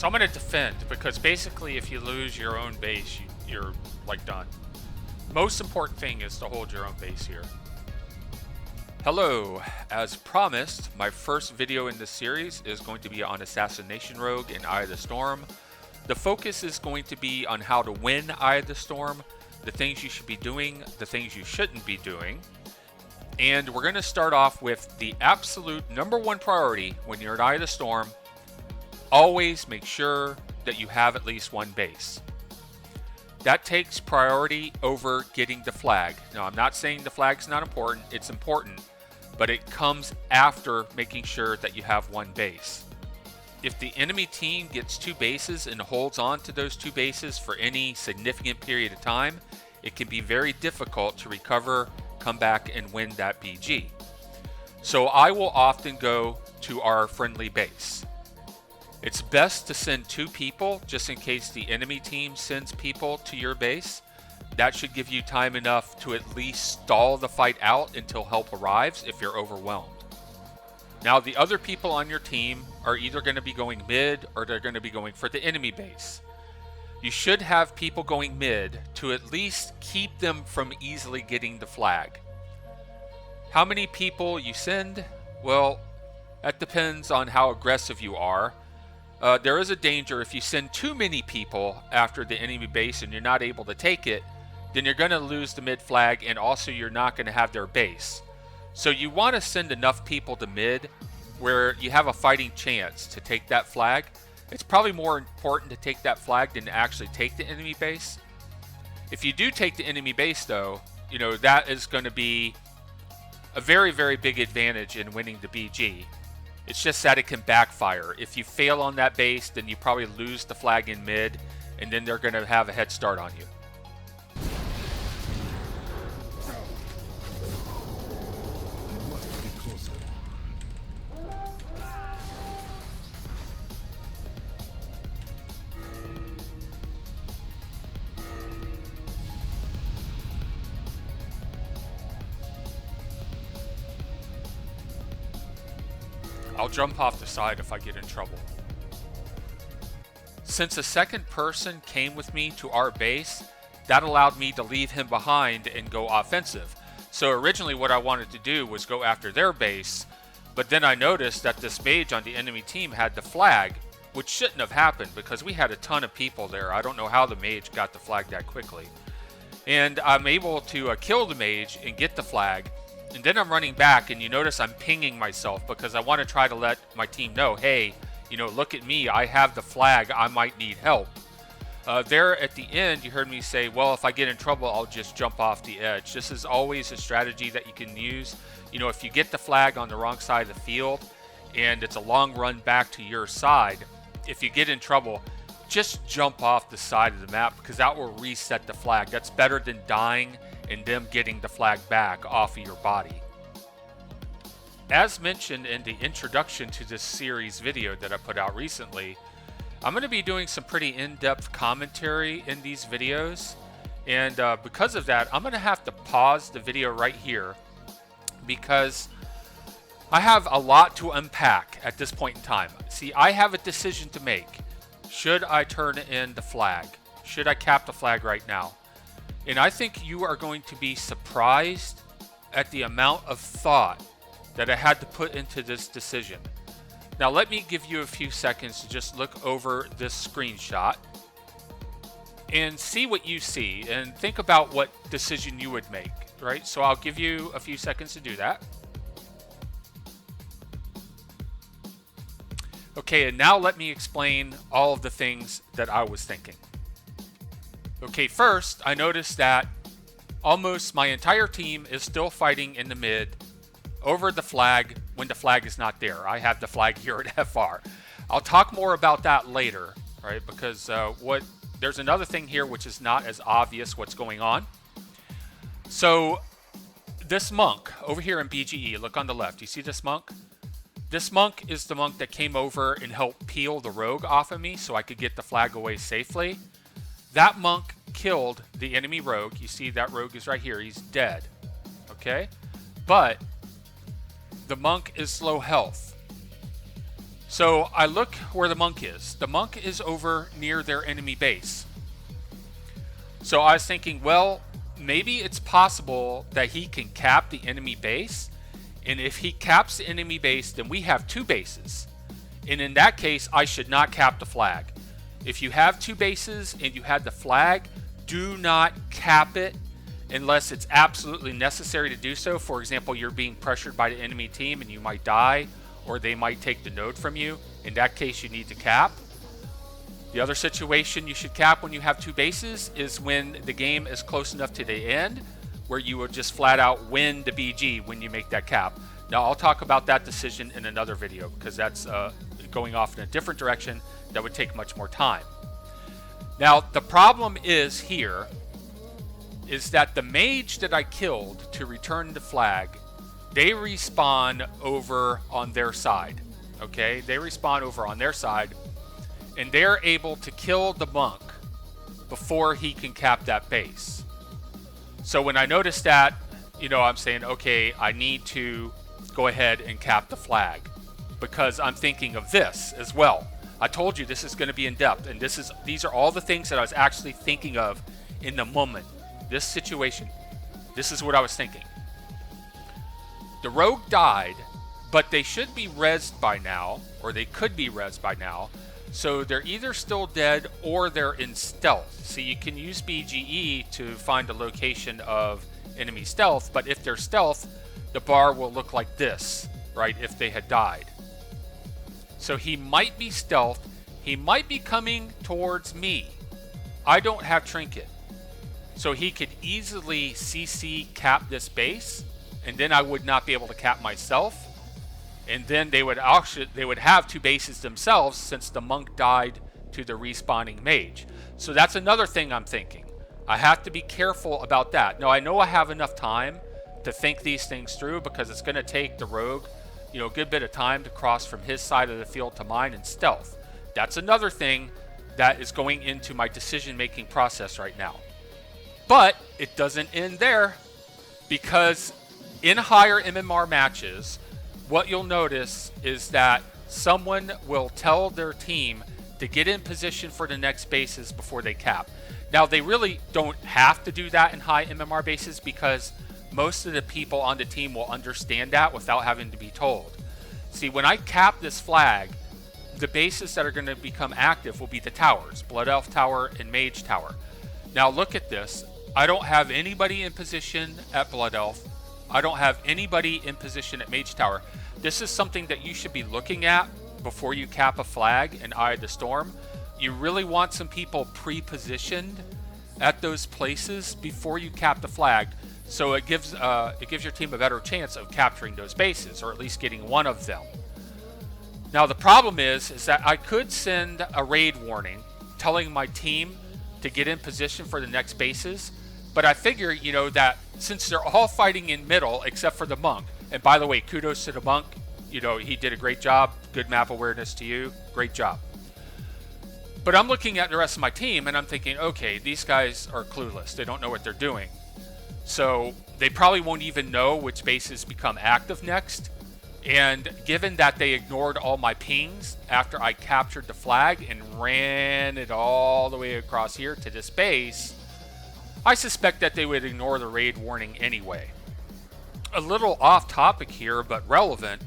So I'm going to defend, because basically if you lose your own base, you're like done. Most important thing is to hold your own base here. Hello, as promised, my first video in this series is going to be on Assassination Rogue in Eye of the Storm. The focus is going to be on how to win Eye of the Storm, the things you should be doing, the things you shouldn't be doing. And we're going to start off with the absolute #1 priority when you're at Eye of the Storm. Always make sure that you have at least one base. That takes priority over getting the flag. Now, I'm not saying the flag's not important. It's important, but it comes after making sure that you have one base. If the enemy team gets 2 bases and holds on to those 2 bases for any significant period of time, it can be very difficult to recover, come back, and win that BG. So I will often go to our friendly base. It's best to send 2 people just in case the enemy team sends people to your base. That should give you time enough to at least stall the fight out until help arrives if you're overwhelmed. Now, the other people on your team are either going to be going mid or they're going to be going for the enemy base. You should have people going mid to at least keep them from easily getting the flag. How many people you send? Well, that depends on how aggressive you are. There is a danger if you send too many people after the enemy base and you're not able to take it, then you're going to lose the mid flag, and also you're not going to have their base. So you want to send enough people to mid where you have a fighting chance to take that flag. It's probably more important to take that flag than to actually take the enemy base. If you do take the enemy base though, you know, that is going to be a very, very big advantage in winning the BG. It's just that it can backfire. If you fail on that base, then you probably lose the flag in mid, and then they're going to have a head start on you. I'll jump off the side if I get in trouble. Since a second person came with me to our base, that allowed me to leave him behind and go offensive. So originally what I wanted to do was go after their base, but then I noticed that this mage on the enemy team had the flag, which shouldn't have happened because we had a ton of people there. I don't know how the mage got the flag that quickly. And I'm able to kill the mage and get the flag. And then I'm running back, and you notice I'm pinging myself because I want to try to let my team know, hey, you know, look at me, I have the flag, I might need help. There at the end, you heard me say, well, if I get in trouble, I'll just jump off the edge. This is always a strategy that you can use. You know, if you get the flag on the wrong side of the field and it's a long run back to your side, if you get in trouble, just jump off the side of the map because that will reset the flag. That's better than dying and them getting the flag back off of your body. As mentioned in the introduction to this series video that I put out recently, I'm going to be doing some pretty in-depth commentary in these videos, and because of that, I'm going to have to pause the video right here because I have a lot to unpack at this point in time. See, I have a decision to make. Should I turn in the flag? Should I cap the flag right now? And I think you are going to be surprised at the amount of thought that I had to put into this decision. Now let me give you a few seconds to just look over this screenshot and see what you see and think about what decision you would make, right? So I'll give you a few seconds to do that. Okay, and now let me explain all of the things that I was thinking. Okay, first, I noticed that almost my entire team is still fighting in the mid over the flag when the flag is not there. I have the flag here at FR. I'll talk more about that later, right? Because there's another thing here which is not as obvious what's going on. So this monk over here in BGE, look on the left. You see this monk? This monk is the monk that came over and helped peel the rogue off of me so I could get the flag away safely. That monk killed the enemy rogue. You see that rogue is right here. He's dead. Okay? But the monk is low health. So I look where the monk is. The monk is over near their enemy base. So I was thinking, well, maybe it's possible that he can cap the enemy base. And if he caps the enemy base, then we have two bases. And in that case, I should not cap the flag. If you have two bases and you had the flag, do not cap it unless it's absolutely necessary to do so. For example, you're being pressured by the enemy team and you might die, or they might take the node from you. In that case, you need to cap. The other situation you should cap when you have two bases is when the game is close enough to the end where you will just flat out win the BG when you make that cap. Now, I'll talk about that decision in another video because that's going off in a different direction that would take much more time. Now, the problem is here is that the mage that I killed to return the flag, they respawn over on their side. Okay, they respawn over on their side, and they're able to kill the monk before he can cap that base. So when I notice that, I'm saying, okay, I need to go ahead and cap the flag because I'm thinking of this as well. I told you this is going to be in depth, and these are all the things that I was actually thinking of in the moment. This situation, this is what I was thinking. The rogue died, but they should be rezzed by now, or they could be rezzed by now. So they're either still dead or they're in stealth. See, you can use BGE to find the location of enemy stealth, but if they're stealth, the bar will look like this, right, if they had died. So he might be stealth. He might be coming towards me. I don't have trinket. So he could easily CC cap this base, and then I would not be able to cap myself. And then they would have two bases themselves since the monk died to the respawning mage. So that's another thing I'm thinking. I have to be careful about that. Now, I know I have enough time to think these things through because it's going to take the rogue, a good bit of time to cross from his side of the field to mine in stealth. That's another thing that is going into my decision-making process right now. But it doesn't end there, because in higher MMR matches, what you'll notice is that someone will tell their team to get in position for the next bases before they cap. Now, they really don't have to do that in high MMR bases because most of the people on the team will understand that without having to be told. See, when I cap this flag, the bases that are going to become active will be the towers, Blood Elf Tower and Mage Tower. Now, look at this. I don't have anybody in position at Blood Elf. I don't have anybody in position at Mage Tower. This is something that you should be looking at before you cap a flag in Eye of the Storm. You really want some people pre-positioned at those places before you cap the flag, so it gives your team a better chance of capturing those bases, or at least getting one of them. Now, the problem is that I could send a raid warning telling my team to get in position for the next bases, but I figure, that since they're all fighting in middle except for the monk, and by the way, kudos to the monk, he did a great job, good map awareness to you, great job. But I'm looking at the rest of my team and I'm thinking, okay, these guys are clueless, they don't know what they're doing. So they probably won't even know which bases become active next. And given that they ignored all my pings after I captured the flag and ran it all the way across here to this base, I suspect that they would ignore the raid warning anyway. A little off topic here, but relevant.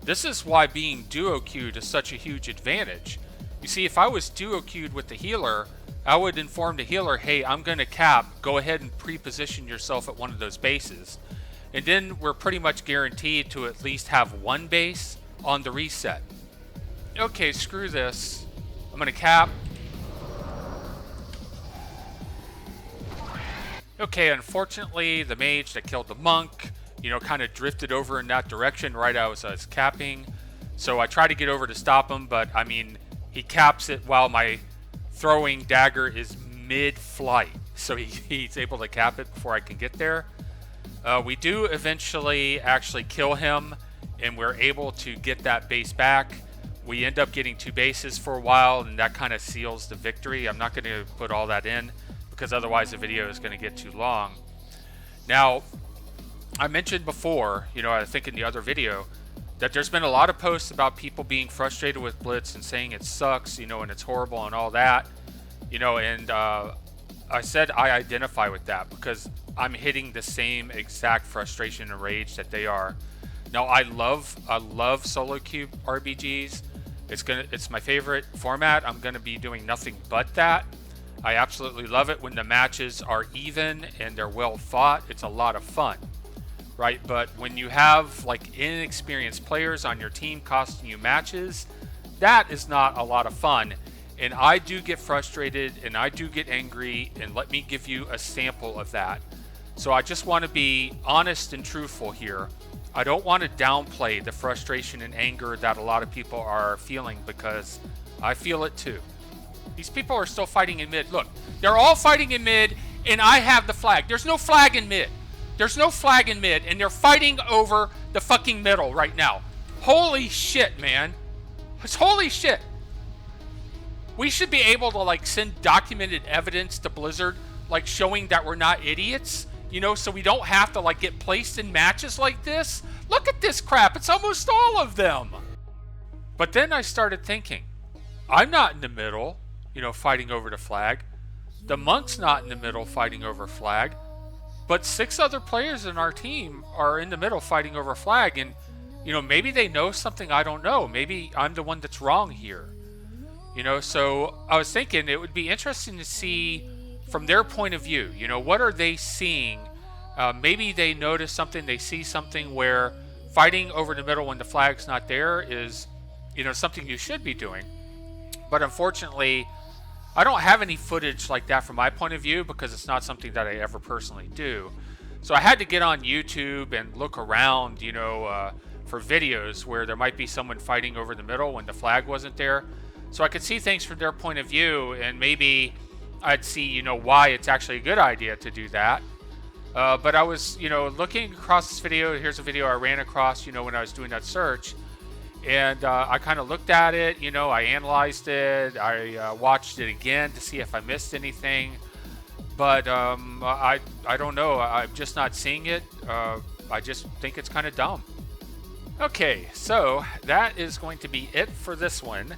This is why being duo queued is such a huge advantage. You see, if I was duo queued with the healer, I would inform the healer, hey, I'm going to cap, go ahead and pre-position yourself at one of those bases. And then we're pretty much guaranteed to at least have one base on the reset. Okay, screw this. I'm going to cap. Okay, unfortunately, the mage that killed the monk, kind of drifted over in that direction right as I was capping. So I tried to get over to stop him, but I mean, he caps it while my throwing dagger is mid-flight. So he's able to cap it before I can get there. We do eventually actually kill him, and we're able to get that base back. We end up getting two bases for a while, and that kind of seals the victory. I'm not going to put all that in, because otherwise the video is going to get too long. Now, I mentioned before, I think in the other video, that there's been a lot of posts about people being frustrated with Blitz and saying it sucks, you know, and it's horrible and all that, you know, and I said I identify with that because I'm hitting the same exact frustration and rage that they are. Now I love SoloQ RBGs. It's my favorite format. I'm gonna be doing nothing but that. I absolutely love it when the matches are even and they're well fought. It's a lot of fun, right? But when you have like inexperienced players on your team costing you matches, that is not a lot of fun. And I do get frustrated and I do get angry, and let me give you a sample of that. So I just want to be honest and truthful here. I don't want to downplay the frustration and anger that a lot of people are feeling, because I feel it too. These people are still fighting in mid. Look, they're all fighting in mid, and I have the flag. There's no flag in mid. There's no flag in mid, and they're fighting over the fucking middle right now. Holy shit, man. It's holy shit. We should be able to like send documented evidence to Blizzard, like showing that we're not idiots, you know, so we don't have to like get placed in matches like this. Look at this crap. It's almost all of them. But then I started thinking, I'm not in the middle, you know, fighting over the flag. The Monk's not in the middle fighting over flag. But 6 other players in our team are in the middle fighting over flag. And, you know, maybe they know something I don't know. Maybe I'm the one that's wrong here. You know, so I was thinking it would be interesting to see from their point of view, you know, what are they seeing? Maybe they notice something, they see something where fighting over the middle when the flag's not there is, you know, something you should be doing. But unfortunately, I don't have any footage like that from my point of view because it's not something that I ever personally do. So I had to get on YouTube and look around, you know, for videos where there might be someone fighting over the middle when the flag wasn't there. So I could see things from their point of view, and maybe I'd see, you know, why it's actually a good idea to do that. But I was, you know, looking across this video. Here's a video I ran across, you know, when I was doing that search. And I kind of looked at it, you know, I analyzed it. I watched it again to see if I missed anything. But I don't know. I'm just not seeing it. I just think it's kind of dumb. Okay, so that is going to be it for this one.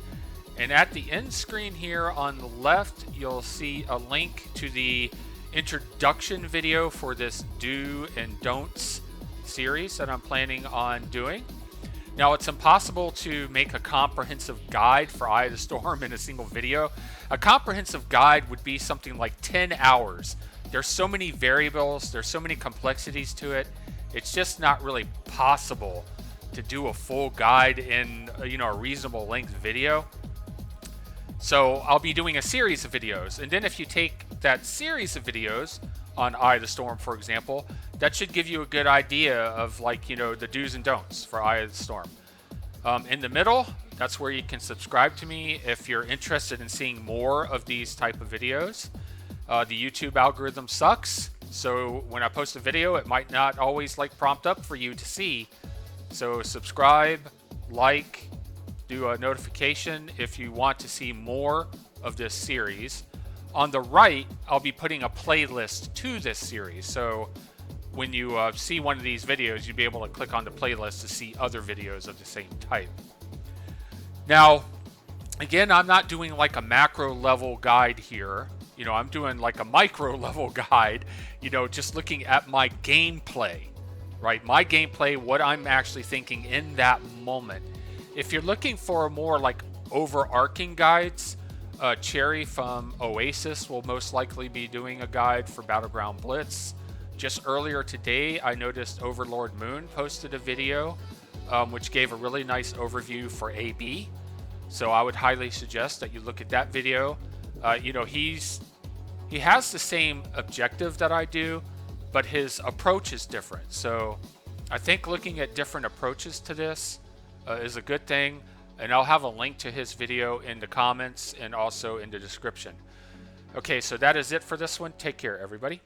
And at the end screen here on the left, you'll see a link to the introduction video for this do and don'ts series that I'm planning on doing. Now, it's impossible to make a comprehensive guide for Eye of the Storm in a single video. A comprehensive guide would be something like 10 hours. There's so many variables, there's so many complexities to it. It's just not really possible to do a full guide in, you know, a reasonable length video. So I'll be doing a series of videos, and then if you take that series of videos on Eye of the Storm, for example, that should give you a good idea of, like, you know, the do's and don'ts for Eye of the Storm. In the middle, that's where you can subscribe to me if you're interested in seeing more of these type of videos. The YouTube algorithm sucks, so when I post a video, it might not always like prompt up for you to see. So subscribe, like, do a notification if you want to see more of this series. On the right, I'll be putting a playlist to this series. So when you see one of these videos, you'll be able to click on the playlist to see other videos of the same type. Now, again, I'm not doing like a macro level guide here. You know, I'm doing like a micro level guide, you know, just looking at my gameplay, right? My gameplay, what I'm actually thinking in that moment. If you're looking for more like overarching guides, Cherry from Oasis will most likely be doing a guide for Battleground Blitz. Just earlier today, I noticed Overlord Moon posted a video which gave a really nice overview for AB. So I would highly suggest that you look at that video. You know, he has the same objective that I do, but his approach is different. So I think looking at different approaches to this is a good thing. And I'll have a link to his video in the comments and also in the description. Okay, so that is it for this one. Take care, everybody.